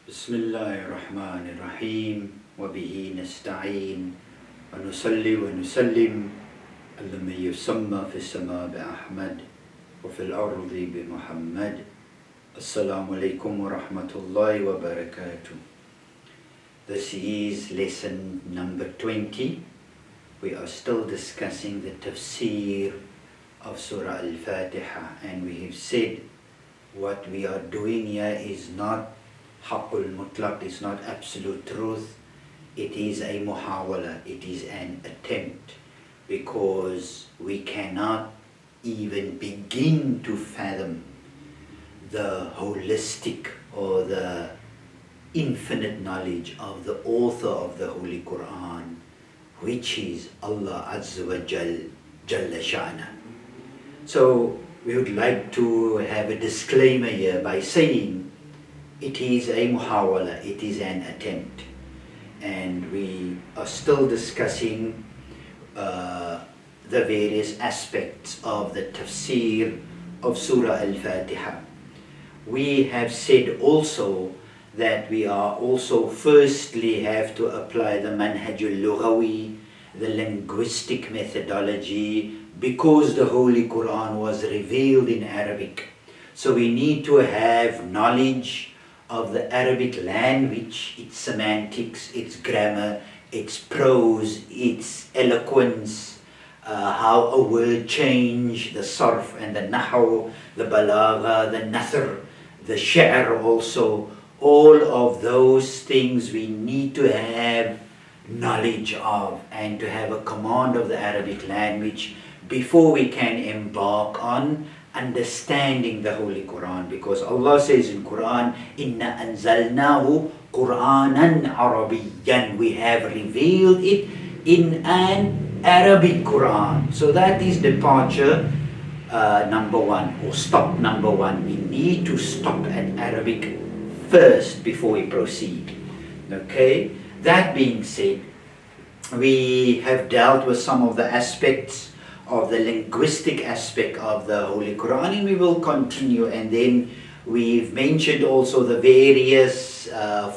بسم الله الرحمن الرحيم وبه نستعين ونصلي ونسلم على من يسمى في السماء بأحمد وفي الأرض بمحمد. السلام عليكم ورحمة الله وبركاته. This is lesson number 20. We are still discussing the Tafsir of Surah Fatiha, and we have said what we are doing here is not Haqqul Mutlaq, it's not absolute truth. It is a muhawala, it is an attempt, because we cannot even begin to fathom the holistic or the infinite knowledge of the author of the Holy Quran, which is Allah Azza wa Jalla Sha'na. So we would like to have a disclaimer here by saying it is a muhawala, it is an attempt, and we are still discussing the various aspects of the Tafsir of Surah Al-Fatiha. We have said also that we are also firstly have to apply the Manhajul Lughawi, the linguistic methodology, because the Holy Quran was revealed in Arabic. So we need to have knowledge of the Arabic language, its semantics, its grammar, its prose, its eloquence, how a word change, the sarf and the nahu, the balagha, the nathr, the shi'r also. All of those things we need to have knowledge of and to have a command of the Arabic language before we can embark on understanding the Holy Quran, because Allah says in Quran, Inna anzalnahu Quranan Arabiyyan, we have revealed it in an Arabic Quran. So that is departure number one, or stop number one. We need to stop at Arabic first before we proceed. Okay, that being said, we have dealt with some of the aspects of the linguistic aspect of the Holy Quran, and we will continue. And then we've mentioned also the various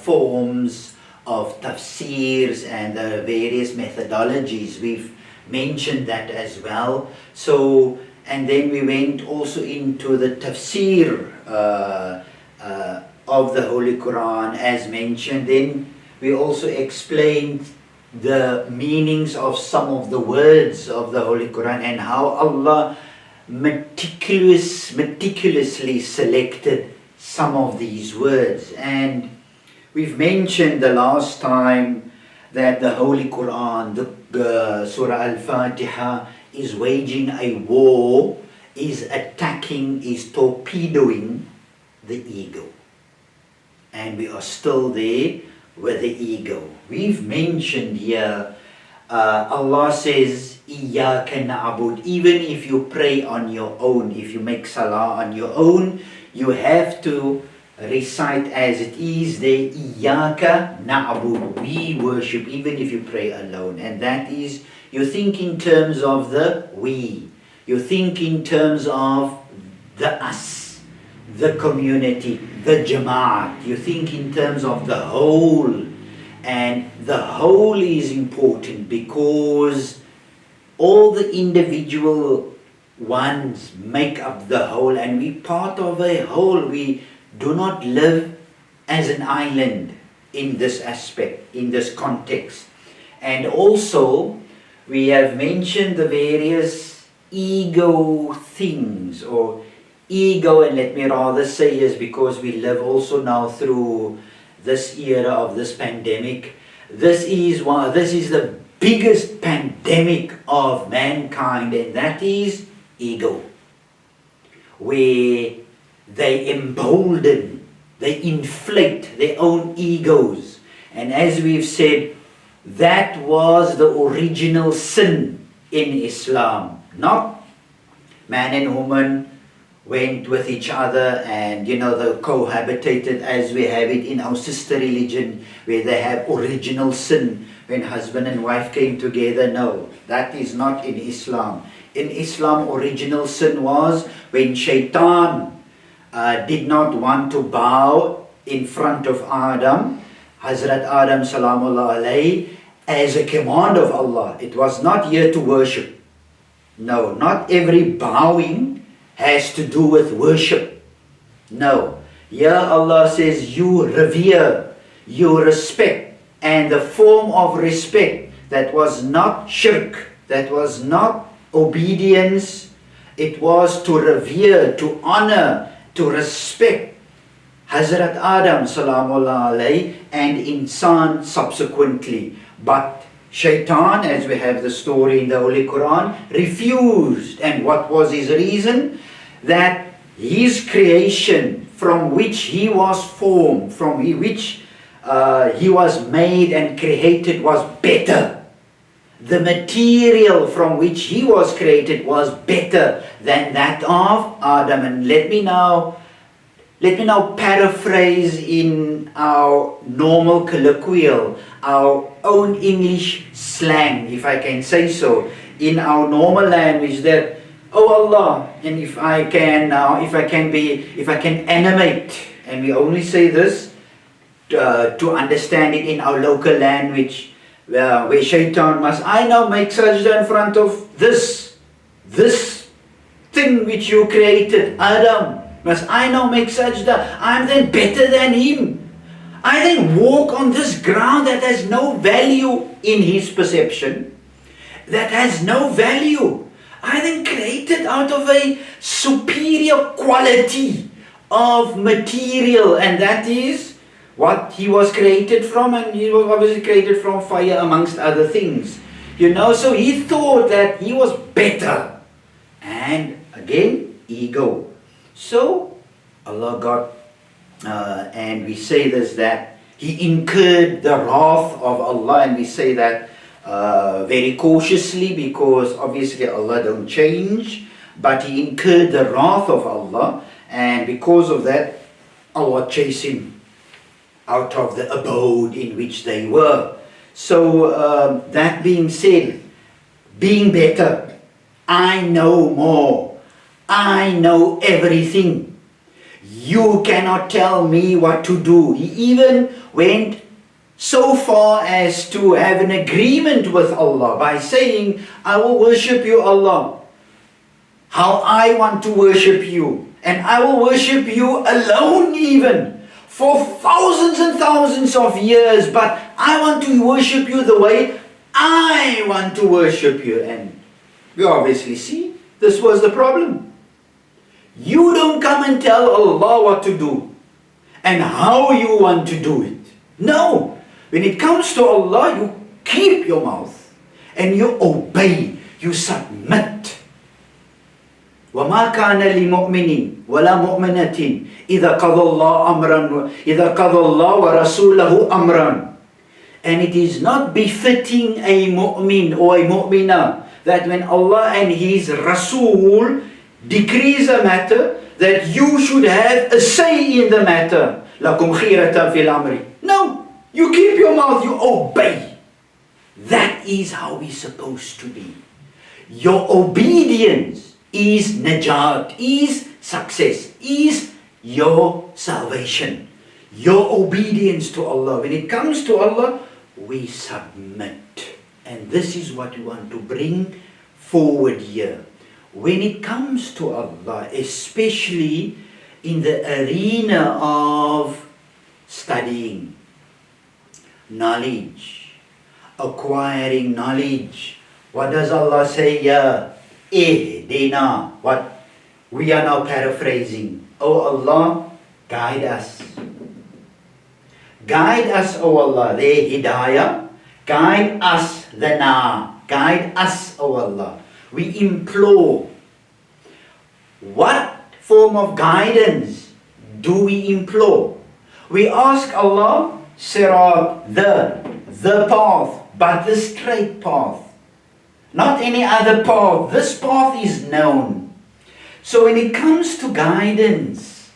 forms of tafsirs and the various methodologies. We've mentioned that as well. So, and then we went also into the tafsir of the Holy Quran as mentioned. Then we also explained the meanings of some of the words of the Holy Quran and how Allah meticulously selected some of these words. And we've mentioned the last time that the Holy Quran, the Surah Al-Fatiha, is waging a war, is attacking, is torpedoing the ego. And we are still there with the ego. We've mentioned here, Allah says, Iyaka na'bud. Even if you pray on your own, if you make salah on your own, you have to recite as it is there, Iyaka na'bud. We worship, even if you pray alone. And that is, you think in terms of the we. You think in terms of the us, the community, the jama'at. You think in terms of the whole. And the whole is important because all the individual ones make up the whole, and we part of a whole. We do not live as an island in this aspect, in this context. And also we have mentioned the various ego things, or ego, and let me rather say is because we live also now through this era of this pandemic. This is the biggest pandemic of mankind, and that is ego, where they embolden, they inflate their own egos. And as we've said, that was the original sin in Islam. Not man and woman went with each other and they cohabitated as we have it in our sister religion, where they have original sin when husband and wife came together. No, that is not in Islam. In Islam, original sin was when shaitan did not want to bow in front of Adam, Hazrat Adam salamullah alayhi, as a command of Allah. It was not here to worship. No, not every bowing has to do with worship. No. Here Allah says you revere, you respect, and the form of respect that was not shirk, that was not obedience, it was to revere, to honor, to respect Hazrat Adam salamullah alayhi and insan subsequently. But Shaitan, as we have the story in the Holy Quran, refused. And what was his reason? That his creation from which he was formed, from which he was made and created was better. The material from which he was created was better than that of Adam. And let me now paraphrase in our normal colloquial, our own English slang, if I can say so, in our normal language, that, oh Allah, and if I can animate, and we only say this to understand it in our local language, where Shaitan must, I now make sajda in front of this thing which you created, Adam. Must I now make sajda? I'm then better than him. I then walk on this ground that has no value in his perception, that has no value. I then created out of a superior quality of material, and that is what he was created from, and he was obviously created from fire amongst other things. So he thought that he was better. And again, ego. So Allah got, and we say this, that he incurred the wrath of Allah, and we say that very cautiously because obviously Allah don't change, but he incurred the wrath of Allah, and because of that Allah chased him out of the abode in which they were. So that being said, being better, I know more, I know everything, you cannot tell me what to do. He even went so far as to have an agreement with Allah by saying, I will worship you, Allah, how I want to worship you, and I will worship you alone even for thousands and thousands of years, but I want to worship you the way I want to worship you. And we obviously see this was the problem. You don't come and tell Allah what to do and how you want to do it. No, when it comes to Allah, you keep your mouth and you obey, you submit. وَمَا كَانَ لِمُؤْمِنٍ وَلَا مُؤْمِنَةٍ إِذَا قَضَى اللَّهُ وَرَسُولَهُ أَمْرًا. And it is not befitting a mu'min or a mu'minah that when Allah and His Rasul decrees a matter, that you should have a say in the matter. لَكُمْ خِيرَةً فِي الْأَمْرِ. No, you keep your mouth, you obey. That is how we're supposed to be. Your obedience is najat, is success, is your salvation. Your obedience to Allah. When it comes to Allah, we submit. And this is what we want to bring forward here. When it comes to Allah, especially in the arena of studying, knowledge, acquiring knowledge, what does Allah say here? Ihdina. What? We are now paraphrasing. Oh Allah, guide us. Guide us, O Allah, the hidayah. Guide us, the na. Guide us, O Allah. We implore. What form of guidance do we implore? We ask Allah, sirat, the path, but the straight path. Not any other path. This path is known. So when it comes to guidance,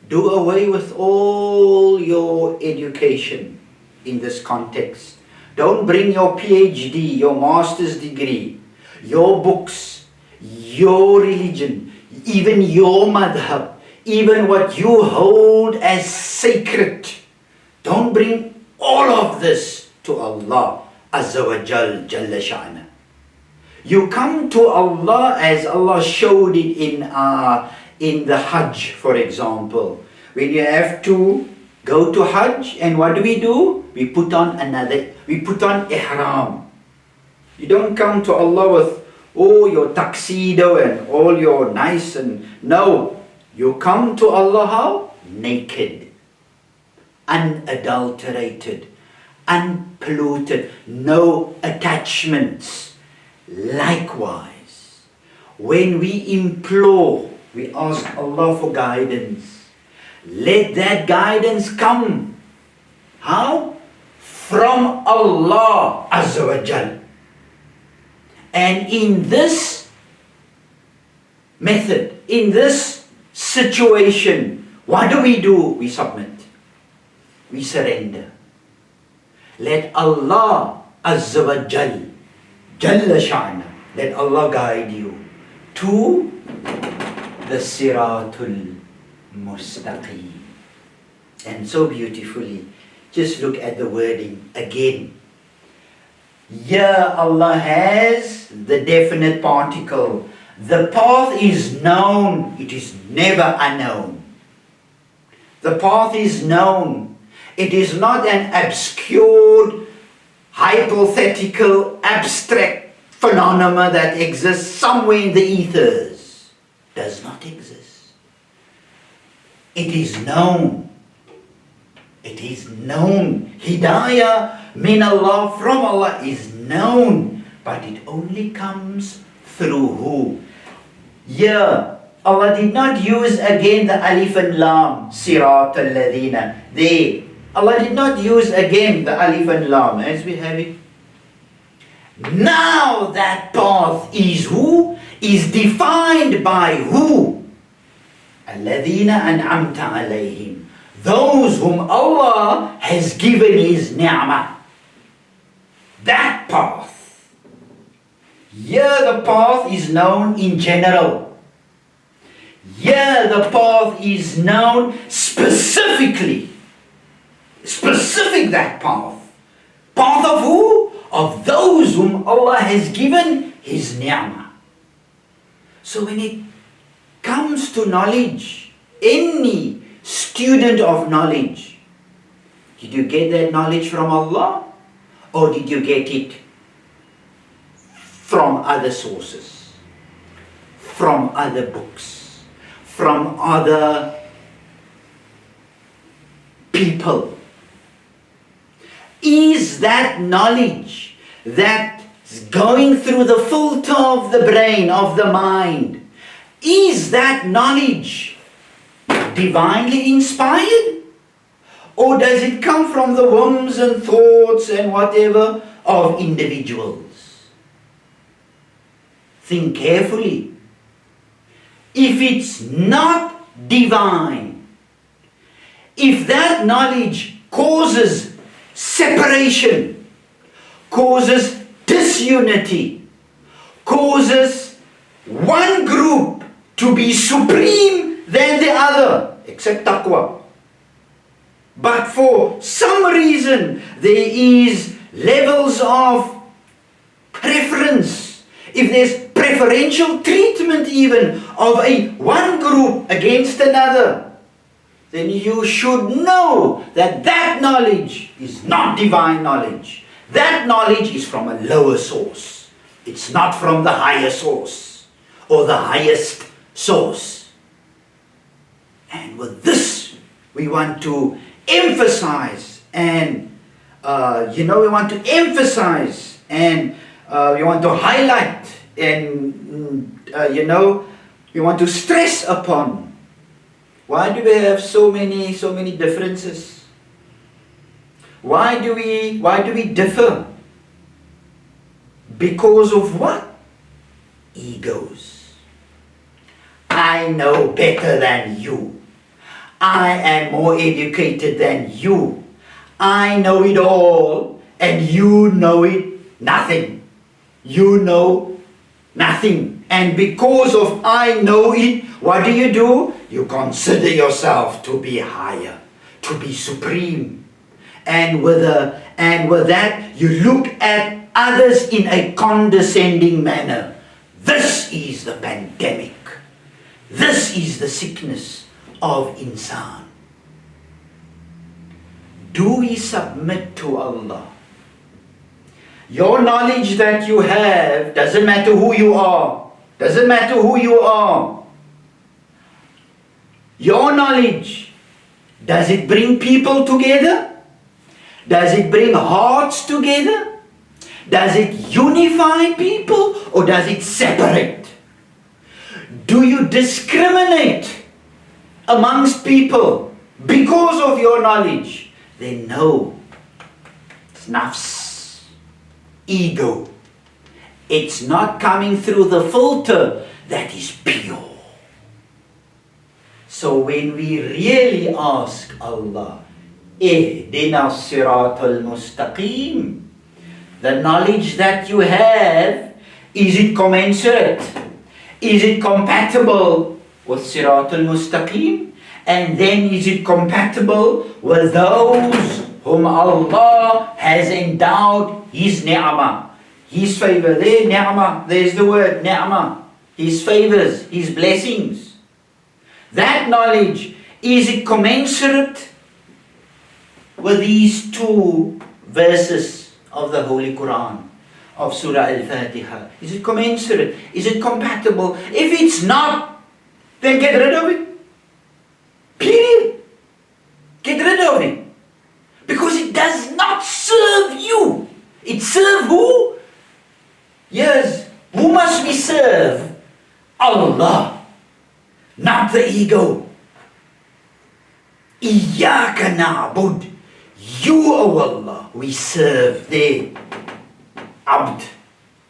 do away with all your education in this context. Don't bring your PhD, your master's degree, your books, your religion, even your madhab, even what you hold as sacred. Don't bring all of this to Allah Azza wa Jal, Jalla Sha'na. You come to Allah as Allah showed it in the Hajj, for example. When you have to go to Hajj, and what do? We put on ihram. You don't come to Allah with your tuxedo and all your nice and no. You come to Allah how? Naked, unadulterated, unpolluted, no attachments. Likewise, when we implore, we ask Allah for guidance. Let that guidance come. How? From Allah Azza wa Jal. And in this method, in this situation, what do? We submit. We surrender. Let Allah Azza wa Jal, Jalla Sha'na, let Allah guide you to the Siratul Mustaqim. And so beautifully, just look at the wording again. Here Allah has the definite particle. The path is known, it is never unknown. The path is known. It is not an obscured, hypothetical, abstract phenomenon that exists somewhere in the ethers. Does not exist. It is known. It is known. Hidayah min Allah, from Allah, is known. But it only comes through who? Here, Allah did not use again the alif and lam, sirat al-ladina. There, Allah did not use again the alif and lam as we have it. Now that path is who? Is defined by who? Alladhina an'amta alayhim. Those whom Allah has given His ni'mah. That path. Here the path is known in general. Here the path is known specifically. Specific that path. Path of who? Of those whom Allah has given His ni'mah. So when it comes to knowledge, any student of knowledge, did you get that knowledge from Allah? Or did you get it from other sources? From other books? From other people? Is that knowledge that's going through the filter of the brain, of the mind, is that knowledge divinely inspired? Or does it come from the whims and thoughts and whatever of individuals? Think carefully. If it's not divine, if that knowledge causes separation, causes disunity, causes one group to be supreme than the other, except taqwa. But for some reason there is levels of preference. If there's preferential treatment even of one group against another, then you should know that that knowledge is not divine knowledge. That knowledge is from a lower source. It's not from the higher source or the highest source. And with this, we want to emphasize and, we want to emphasize and we want to highlight and, we want to stress upon. Why do we have so many differences? Why do we differ? Because of what? Egos. I know better than you. I am more educated than you. I know it all and you know it nothing. You know nothing. And because of I know it, what do? you consider yourself to be higher, to be supreme. And with that, you look at others in a condescending manner. This is the pandemic. This is the sickness of insan. Do we submit to Allah? Your knowledge that you have doesn't matter who you are. Doesn't matter who you are. Your knowledge, does it bring people together? Does it bring hearts together? Does it unify people or does it separate? Do you discriminate amongst people because of your knowledge? Then no. It's nafs, ego. It's not coming through the filter that is pure. So when we really ask Allah, Ihdina siratal mustaqim, the knowledge that you have, is it commensurate? Is it compatible with siratal mustaqim? And then is it compatible with those whom Allah has endowed His ni'mah, His favor? There, ni'mah, there's the word, ni'mah. His favors, His blessings. That knowledge, is it commensurate with these two verses of the Holy Quran, of Surah Al-Fatiha? Is it commensurate? Is it compatible? If it's not, then get rid of it. Period. Get rid of it. Because it does not serve you. It serves who? Yes. Who must we serve? Allah. Not the ego. Iyaka na'bud. You, O Allah, we serve. There. Abd.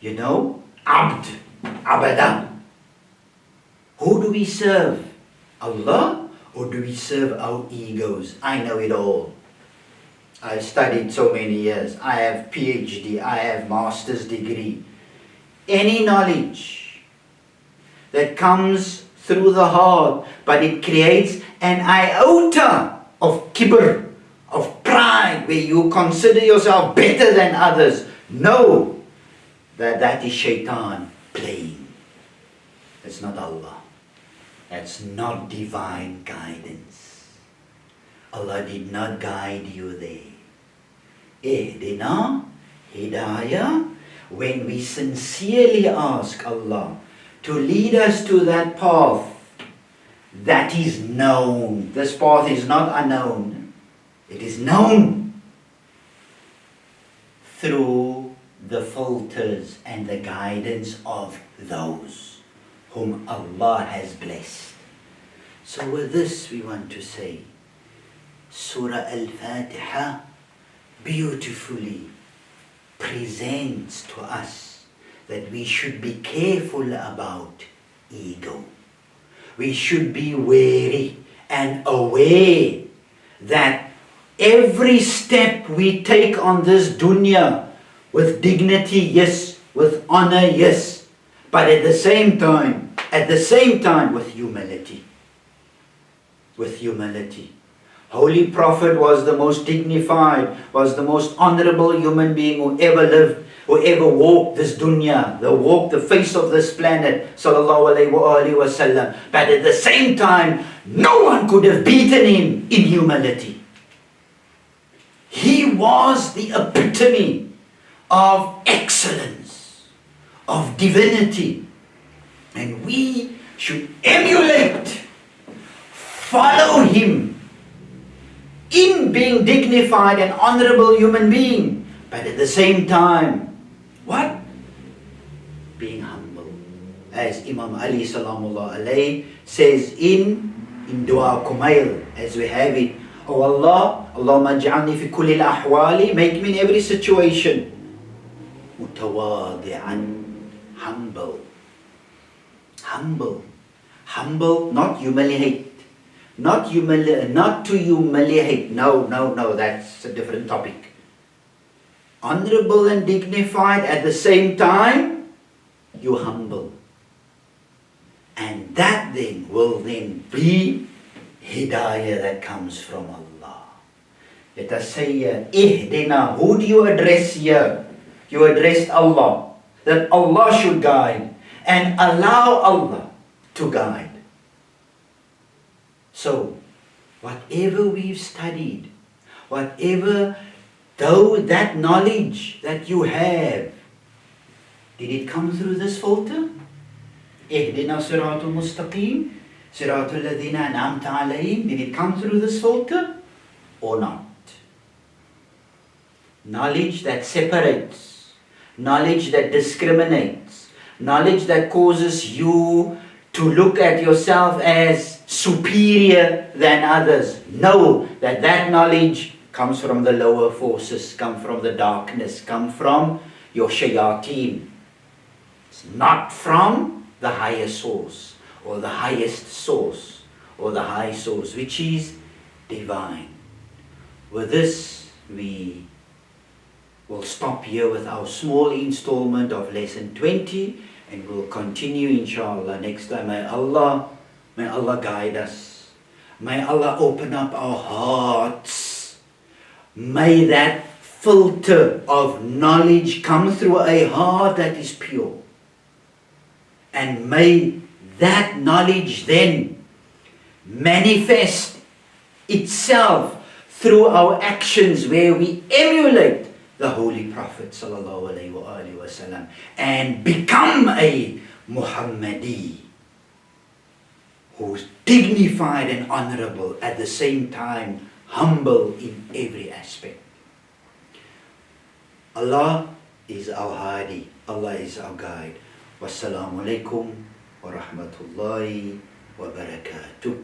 You know? Abd. Abadan. Who do we serve? Allah? Or do we serve our egos? I know it all. I've studied so many years. I have PhD. I have master's degree. Any knowledge that comes through the heart, but it creates an iota of kibr, of pride, where you consider yourself better than others. Know that is shaitan playing. It's not Allah. That's not divine guidance. Allah did not guide you there. Ihdina, hidayah, when we sincerely ask Allah to lead us to that path that is known. This path is not unknown. It is known through the filters and the guidance of those whom Allah has blessed. So with this we want to say, Surah Al-Fatiha beautifully presents to us that we should be careful about ego. We should be wary and aware that every step we take on this dunya with dignity, yes, with honor, yes, but at the same time with humility. With humility. Holy Prophet was the most dignified, was the most honorable human being who ever lived, who ever walked this dunya, walked the face of this planet, sallallahu alayhi wa sallam. But at the same time, no one could have beaten him in humility. He was the epitome of excellence, of divinity. And we should emulate, follow him in being dignified and honorable human being. But at the same time, what? Being humble. As Imam Ali salamullah alayhi says in Dua Kumail, as we have it, Oh Allah, Allahumma ja'alni fi kulli al-ahwali, make me in every situation mutawadi'an, humble. Humble, not humiliate. Not to humiliate. No, that's a different topic. Honorable and dignified, at the same time, you humble. And that then will then be hidayah that comes from Allah. Let us say here, Ihdina, who do you address here? You addressed Allah, that Allah should guide, and allow Allah to guide. So, whatever we've studied, whatever, though that knowledge that you have, did it come through this filter? Ihdina siratul mustaqim, siratul ladhina an'amta alayhim. Did it come through this filter or not? Knowledge that separates, knowledge that discriminates, knowledge that causes you to look at yourself as superior than others. Know that that knowledge comes from the lower forces, come from the darkness, come from your shayateen. It's not from the higher source, or the highest source, or the high source, which is divine. With this, we will stop here with our small installment of lesson 20, and we'll continue inshallah next time. May Allah guide us. May Allah open up our hearts. May that filter of knowledge come through a heart that is pure. And may that knowledge then manifest itself through our actions, where we emulate the Holy Prophet sallallahu alaihi wasallam and become a Muhammadi who's dignified and honorable, at the same time humble in every aspect. Allah is our Hadi, Allah is our guide. Wassalamu alaikum wa rahmatullahi wa barakatuh.